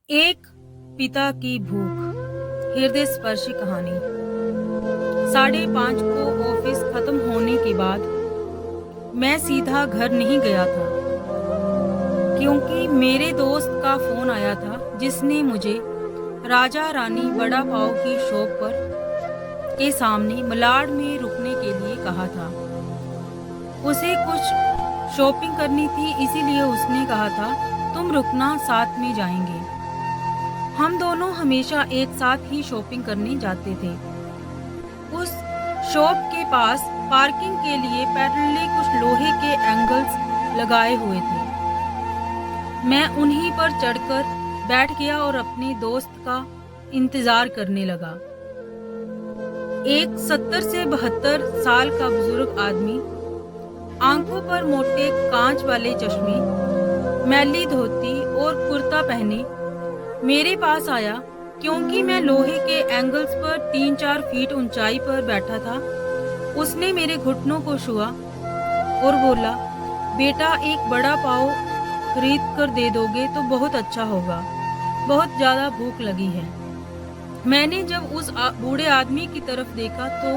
एक पिता की भूख हृदय स्पर्शी कहानी। 5:30 को ऑफिस खत्म होने के बाद मैं सीधा घर नहीं गया था, क्योंकि मेरे दोस्त का फोन आया था जिसने मुझे राजा रानी बड़ा पाव की शॉप पर के सामने मलाड में रुकने के लिए कहा था। उसे कुछ शॉपिंग करनी थी, इसीलिए उसने कहा था तुम रुकना, साथ में जाएंगे। हम दोनों हमेशा एक साथ ही शॉपिंग करने जाते थे। उस शॉप के पास पार्किंग के लिए पैरेलली कुछ लोहे के एंगल्स लगाए हुए थे। मैं उन्हीं पर चढ़कर बैठ गया और अपने दोस्त का इंतजार करने लगा। एक 70 से 72 साल का बुजुर्ग आदमी, आंखों पर मोटे कांच वाले चश्मे, मैली धोती और कुर्ता पहने मेरे पास आया। क्योंकि मैं लोहे के एंगल्स पर 3-4 फीट ऊंचाई पर बैठा था, उसने मेरे घुटनों को छुआ और बोला, बेटा एक बड़ा पाव खरीद कर दे दोगे तो बहुत अच्छा होगा, बहुत ज्यादा भूख लगी है। मैंने जब उस बूढ़े आदमी की तरफ देखा तो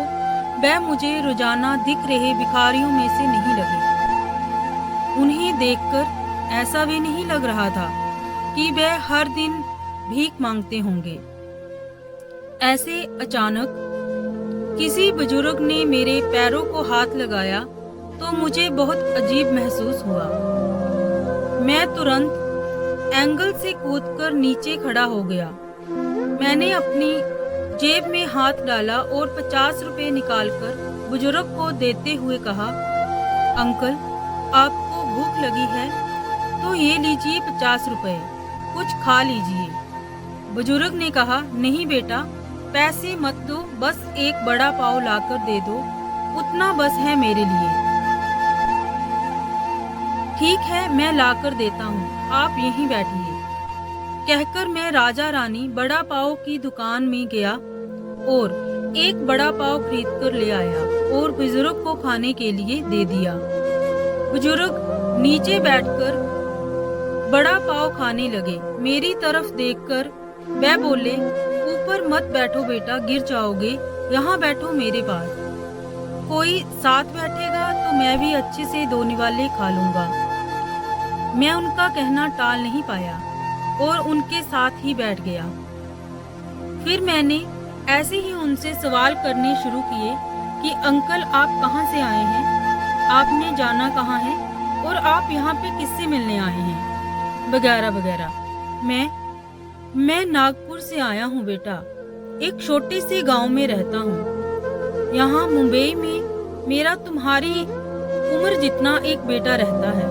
वह मुझे रोजाना दिख रहे भिखारियों में से नहीं लगे। उन्हें देखकर ऐसा भी नहीं लग रहा था कि वह हर दिन भीख मांगते होंगे। ऐसे अचानक किसी बुजुर्ग ने मेरे पैरों को हाथ लगाया तो मुझे बहुत अजीब महसूस हुआ। मैं तुरंत एंगल से कूदकर नीचे खड़ा हो गया। मैंने अपनी जेब में हाथ डाला और 50 रुपए निकालकर बुजुर्ग को देते हुए कहा, अंकल आपको भूख लगी है तो ये लीजिए 50 रुपए, कुछ खा लीजिए। बुजुर्ग ने कहा, नहीं बेटा पैसे मत दो, बस एक बड़ा पाव लाकर दे दो, उतना बस है मेरे लिए। ठीक है मैं लाकर देता हूँ, आप यहीं बैठिए। कहकर मैं राजा रानी बड़ा पाव की दुकान में गया और एक बड़ा पाव खरीद कर ले आया और बुजुर्ग को खाने के लिए दे दिया। बुजुर्ग नीचे बैठकर बड़ा पाव खाने लगे। मेरी तरफ देखकर वह बोले, ऊपर मत बैठो बेटा, गिर जाओगे, यहाँ बैठो मेरे पास। कोई साथ बैठेगा तो मैं भी अच्छे से 2 निवाले खा लूंगा। मैं उनका कहना टाल नहीं पाया और उनके साथ ही बैठ गया। फिर मैंने ऐसे ही उनसे सवाल करने शुरू किए कि अंकल आप कहाँ से आए हैं, आपने जाना कहाँ है और आप यहाँ पे किससे मिलने आए हैं, वगैरह वगैरह। मैं नागपुर से आया हूँ बेटा, एक छोटे से गांव में रहता हूँ। यहाँ मुंबई में मेरा तुम्हारी उम्र जितना एक बेटा रहता है,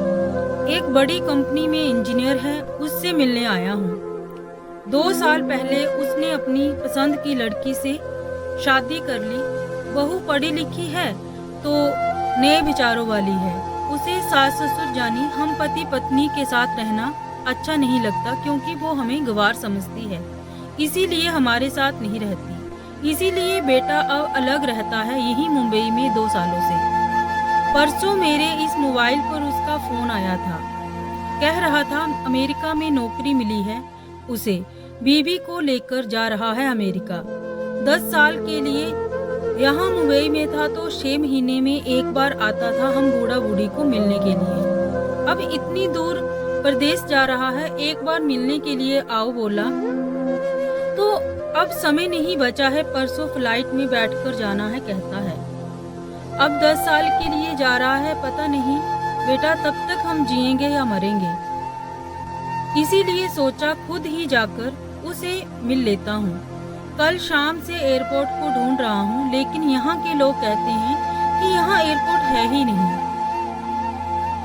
एक बड़ी कंपनी में इंजीनियर है, उससे मिलने आया हूँ। 2 साल पहले उसने अपनी पसंद की लड़की से शादी कर ली। बहू पढ़ी लिखी है तो नए विचारों वाली है। उसे सास ससुर जानी हम पति पत्नी के साथ रहना अच्छा नहीं लगता, क्योंकि वो हमें गंवार समझती है, इसीलिए हमारे साथ नहीं रहती। इसीलिए बेटा अब अलग रहता है, यही मुंबई में 2 सालों से। परसों मेरे इस मोबाइल पर उसका फोन आया था, कह रहा था अमेरिका में नौकरी मिली है उसे, बीवी को लेकर जा रहा है अमेरिका। 10 साल के लिए यहाँ मुंबई में था तो 6 महीने में एक बार आता था हम बूढ़ा बूढ़ी को मिलने के लिए। अब इतनी दूर प्रदेश जा रहा है, एक बार मिलने के लिए आओ बोला तो अब समय नहीं बचा है, परसों फ्लाइट में बैठकर जाना है कहता है। अब 10 साल के लिए जा रहा है, पता नहीं बेटा तब तक हम जिएंगे या मरेंगे। इसीलिए सोचा खुद ही जाकर उसे मिल लेता हूँ। कल शाम से एयरपोर्ट को ढूंढ रहा हूँ, लेकिन यहाँ के लोग कहते हैं कि यहाँ एयरपोर्ट है ही नहीं।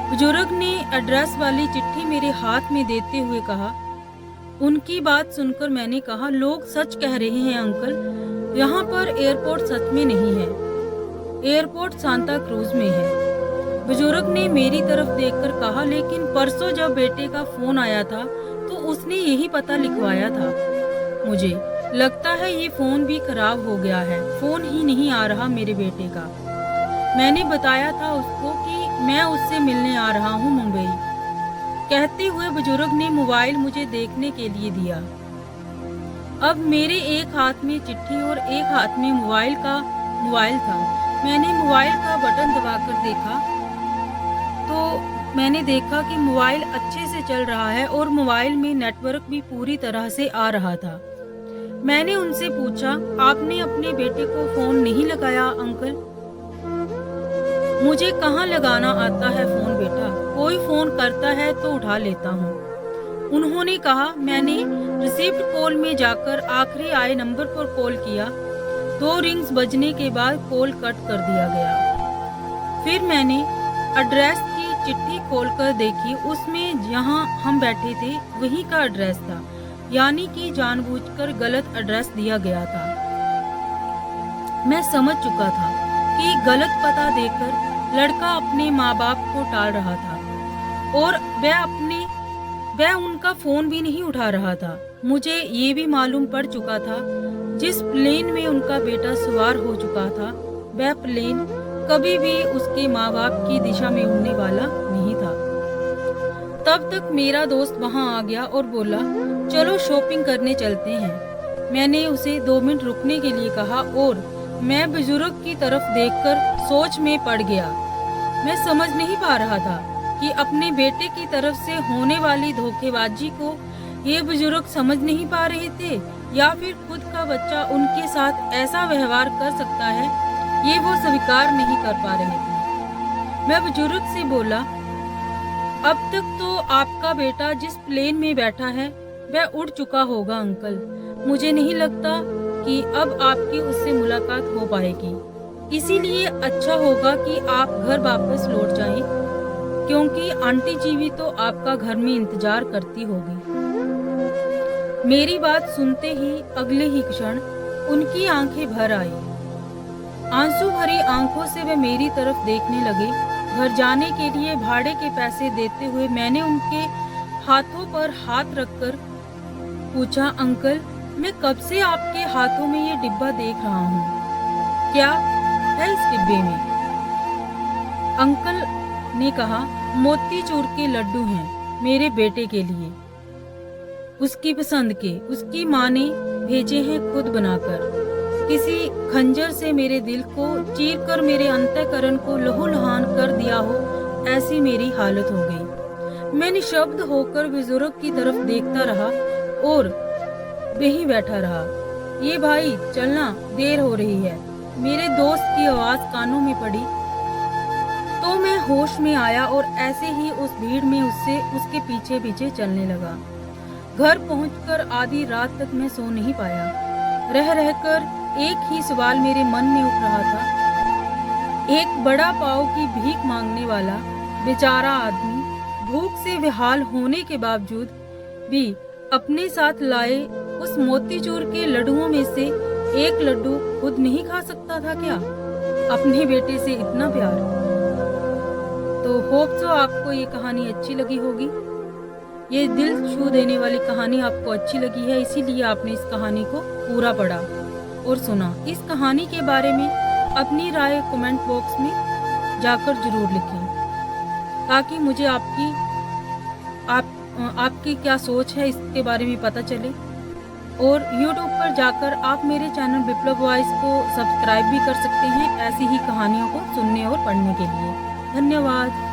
बुजुर्ग ने एड्रेस वाली चिट्ठी मेरे हाथ में देते हुए कहा। उनकी बात सुनकर मैंने कहा, लोग सच कह रहे हैं अंकल, यहाँ पर एयरपोर्ट सच में नहीं है, एयरपोर्ट सांता क्रूज में है। बुजुर्ग ने मेरी तरफ देखकर कहा, लेकिन परसों जब बेटे का फोन आया था तो उसने यही पता लिखवाया था। मुझे लगता है ये फोन भी खराब हो गया है, फोन ही नहीं आ रहा मेरे बेटे का। मैंने बताया था उसको कि मैं उससे मिलने आ रहा हूँ मुंबई। कहते हुए बुजुर्ग ने मोबाइल मुझे देखने के लिए दिया। अब मेरे एक हाथ में चिट्ठी और एक हाथ में मोबाइल था। मैंने मोबाइल का बटन दबाकर देखा तो मैंने देखा कि मोबाइल अच्छे से चल रहा है और मोबाइल में नेटवर्क भी पूरी तरह से आ रहा था। मैंने उनसे पूछा, आपने अपने बेटे को फोन नहीं लगाया अंकल? मुझे कहाँ लगाना आता है फोन बेटा, कोई फोन करता है तो उठा लेता हूँ। उन्होंने कहा, मैंने रिसीव्ड कॉल में जाकर आखिरी आए नंबर पर कॉल किया। 2 रिंग्स बजने के बाद कॉल कट कर दिया गया। फिर मैंने एड्रेस की चिट्ठी खोलकर देखी, उसमें जहां हम बैठे थे वहीं का एड्रेस था, यानी कि जानबूझकर गलत एड्रेस दिया गया था। मैं समझ चुका था कि गलत पता देकर लड़का अपने माँ बाप को टाल रहा था और वह उनका फोन भी नहीं उठा रहा था। मुझे ये भी मालूम पड़ चुका था जिस प्लेन में उनका बेटा सवार हो चुका था वह प्लेन कभी भी उसके माँ बाप की दिशा में उड़ने वाला नहीं था। तब तक मेरा दोस्त वहां आ गया और बोला, चलो शॉपिंग करने चलते हैं। मैंने उसे 2 मिनट रुकने के लिए कहा और मैं बुजुर्ग की तरफ देखकर सोच में पड़ गया। मैं समझ नहीं पा रहा था कि अपने बेटे की तरफ से होने वाली धोखेबाजी को ये बुजुर्ग समझ नहीं पा रहे थे या फिर खुद का बच्चा उनके साथ ऐसा व्यवहार कर सकता है, ये वो स्वीकार नहीं कर पा रहे थे। मैं बुजुर्ग से बोला, अब तक तो आपका बेटा जिस प्लेन में बैठा है वह उड़ चुका होगा अंकल। मुझे नहीं लगता कि अब आपकी उससे मुलाकात हो पाएगी। इसीलिए अच्छा होगा कि आप घर वापस लौट जाएं, क्योंकि आंटी जी भी तो आपका घर में इंतजार करती होगी। मेरी बात सुनते ही अगले ही क्षण उनकी आंखें भर आई। आंसू भरी आंखों से वे मेरी तरफ देखने लगे। घर जाने के लिए भाड़े के पैसे देते हुए मैंने उनके हाथों पर हाथ रखकर पूछा, अंकल मैं कब से आपके हाथों में ये डिब्बा देख रहा हूँ, क्या है इस डिब्बे में? अंकल ने कहा, मोतीचूर के लड्डू हैं मेरे बेटे के लिए, उसकी पसंद के। उसकी माँ ने भेजे हैं खुद बनाकर। किसी खंजर से मेरे दिल को चीरकर मेरे अंतःकरण को लहूलुहान कर दिया हो, ऐसी मेरी हालत हो गई। मैं निशब्द होकर बुजुर्ग की तरफ देखता रहा और वहीं बैठा रहा। ये भाई चलना, देर हो रही है, मेरे दोस्त की आवाज कानों में पड़ी तो मैं होश में आया और ऐसे ही उस भीड़ में उसके पीछे पीछे चलने लगा। घर पहुंचकर आधी रात तक मैं सो नहीं पाया। रह रहकर एक ही सवाल मेरे मन में उठ रहा था। एक बड़ा पाव की भीख मांगने वाला बेचारा आदमी भूख से बेहाल होने के बावजूद भी अपने साथ लाए उस मोतीचूर के लड्डुओं में से एक लड्डू खुद नहीं खा सकता था क्या? अपने बेटे से इतना प्यार। तो होप सो आपको ये कहानी अच्छी लगी होगी। ये दिल छू देने वाली कहानी आपको अच्छी लगी है, इसीलिए आपने इस कहानी को पूरा पढ़ा और सुना। इस कहानी के बारे में अपनी राय कमेंट बॉक्स में जाकर जरूर लिखें, ताकि मुझे आपकी क्या सोच है इसके बारे में पता चले। और YouTube पर जाकर आप मेरे चैनल विप्लव वॉइस को सब्सक्राइब भी कर सकते हैं ऐसी ही कहानियों को सुनने और पढ़ने के लिए। धन्यवाद।